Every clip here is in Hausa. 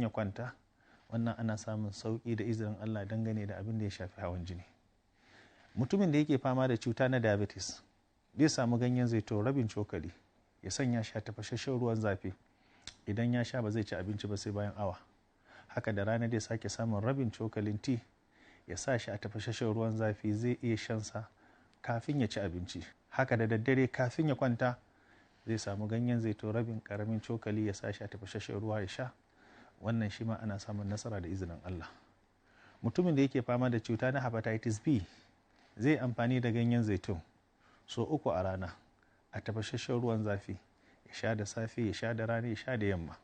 ya kwanta. Wannan ana samun sauƙi da izinin Allah dangane da abin da ya shafi hawan jini. Mutumin da yake fama da cuta na diabetes zai samu ganyen zaitun rabin cokali ya sanya shi a tafashashen ruwan zafi. Idan ya sha ba zai ci abinci ba sai bayan awa. Haka da rana zai sake samun rabin cokalin tea ya sa shi a tafashashen ruwan zafi, zai iya shansa kafin ya ci abinci. Haka da daddare kafin ya kwanta zai samu ganyen zaitun rabin karamin cokali ya sa shi a tafashashen ruwa ya sha. Wannan shi ma ana samun nasara da izinin Allah. Mutumin da yake fama da cuta na hepatitis B zai amfani da ganyen zaitun so 3 a rana a tafashashen ruwan zafi, ya sha da safe, ya sha da rana, ya sha da yamma.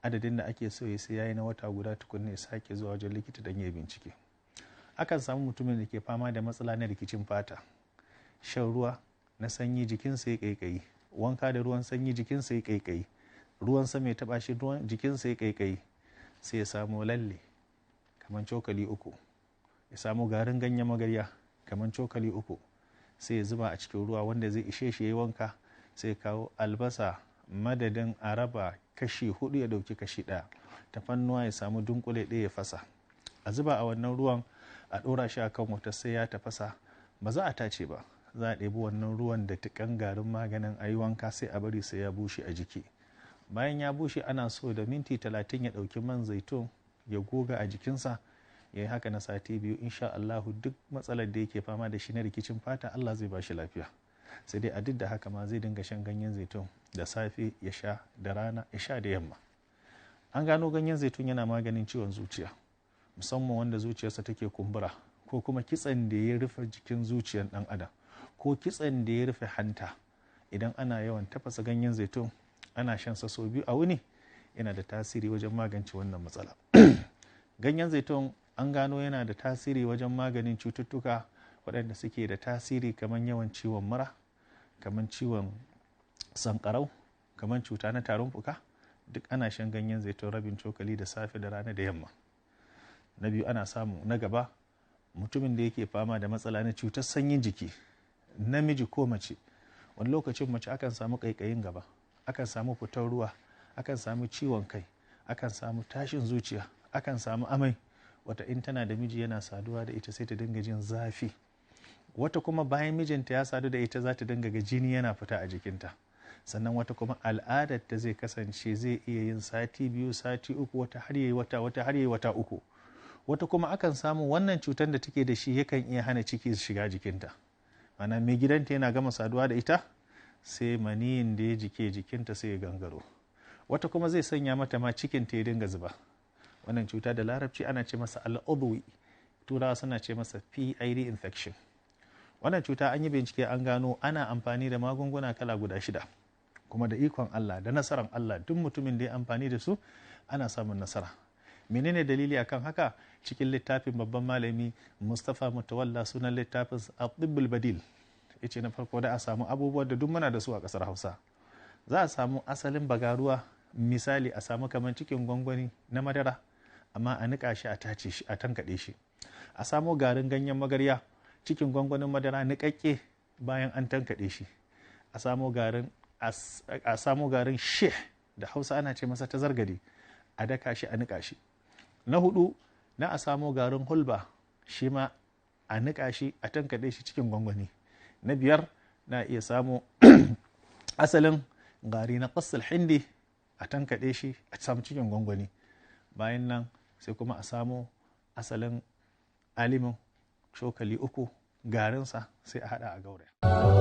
Adadin da ake so ya sai yayi na wata guda tukunna ya sake zuwa wajen likita don ya bincike. Akan samu mutumin da ke fama da matsala na rikicin fata, shan ruwa na sanyi jikinsa ya kaikayi, wanka da ruwan sanyi jikinsa ya kaikayi, ruwan sama ya taba shi jikinsa ya kaikayi, sai ya samu lalle kamar cokali 3, ya samu garin ganyen magarya kamar cokali 3, sai ya zuba a cikin ruwa wanda zai ishe shi yayi wanka. Sai ya kawo albasa madadin a raba kashi 4 ya dauki kashi 1, tafannuwa ya samu dunkule 1 ya fasa, a zuba a wannan ruwan, a ɗora shi akan wuta sai ya tafasa. Ba za a tace ba, za a ɗebi wannan ruwan da tukan garin maganin a yi wanka, sai a bari sai ya bushe a jiki. Bayan ya bushe ana so da minti 30 ya ɗauki man zaitun ya goga a jikinsa. Ya yi haka na sati 2, insha Allahu duk matsalar da yake fama da shi na rikicin fata Allah zai ba shi lafiya. Sai dai a duk da haka ma zai dinga shan ganyen zaitun da safe ya sha, da rana ya sha, da yamma. An gano ganyen zaitun yana maganin ciwon zuciya, musamman wanda zuciyarsa take kumbura, ko kuma kitsen da ya rufe jikin zuciyar ɗan adam, ko kitsen da ya rufe hanta. Idan ana yawan tafasa ganyen zaitun ana shan sa sau 2 a wuni, yana da tasiri wajen magance wannan matsala. Ganyen zaitun an gano yana da tasiri wajen maganin cututtuka waɗanda suke da tasiri kamar yawan ciwon mura, kamar ciwon sankarau, kamar cuta na tarin fuka. Duk ana shan ganyen zaitun rabin cokali da safe, da rana, da yamma. Na biyu ana samu na gaba, mutumin da yake fama da matsala na cutar sanyin jiki, namiji ko mace. Wani lokacin mace akan samu ƙaiƙayin gaba, akan samu fitar ruwa, akan samu ciwon kai, akan samu tashin zuciya, akan samu amai. Wata in tana da miji yana saduwa da ita sai ta dinga jin zafi. Wata kuma bayan mijinta ya sadu da ita za ta dinga ga jini yana fita a jikinta. Sannan wata kuma al'adar ta zai kasance zai iya yin sati 2, sati 3, wata har yayi wata har yayi wata 3. Wata kuma akan samu wannan cutar da take da shi yakan iya hana ciki shiga jikinta. Ana mai gidanta yana gama saduwa da ita sai maniyin da ya jike jikinta sai ya gangaro. Wata kuma zai sanya mata ma cikinta ya dinga zuba. Wannan cuta da larabci ana ce masa al'udwi, turawa suna ce masa PID infection. Wannan cuta an yi bincike an gano ana amfani da magunguna kala guda 6, kuma da ikon Allah da nasarar Allah duk mutumin da ya amfani da su ana samun nasara. Menene dalili akan haka? Cikin littafin babban malami Mustapha Mutawalla, sunan littafin At-Tibbul Badil, yace na farko da a samu abubuwan da duk muna da su a kasar Hausa. Za a samu asalin bagaruwa, misali a samu kamar cikin gwangwani na madara, amma a nika shi, a tace shi, a tankade shi. A samu garin ganyen magarya cikin gwangwanin madara nikakke bayan an tankade shi. A samu garin sheh, da Hausa ana ce masa tazargade, a daka shi, a nika shi. Na 4 na a samu garin hulba, shi ma a nika shi, a tankade shi cikin gwangwani. Na 5 na iya samu asalin gari na qasl hindi, a tankade shi, a samu cikin gwangwani. Bayan nan sai kuma a samu asalin alimin cokali 3 garinsa sai a hada a gauraya.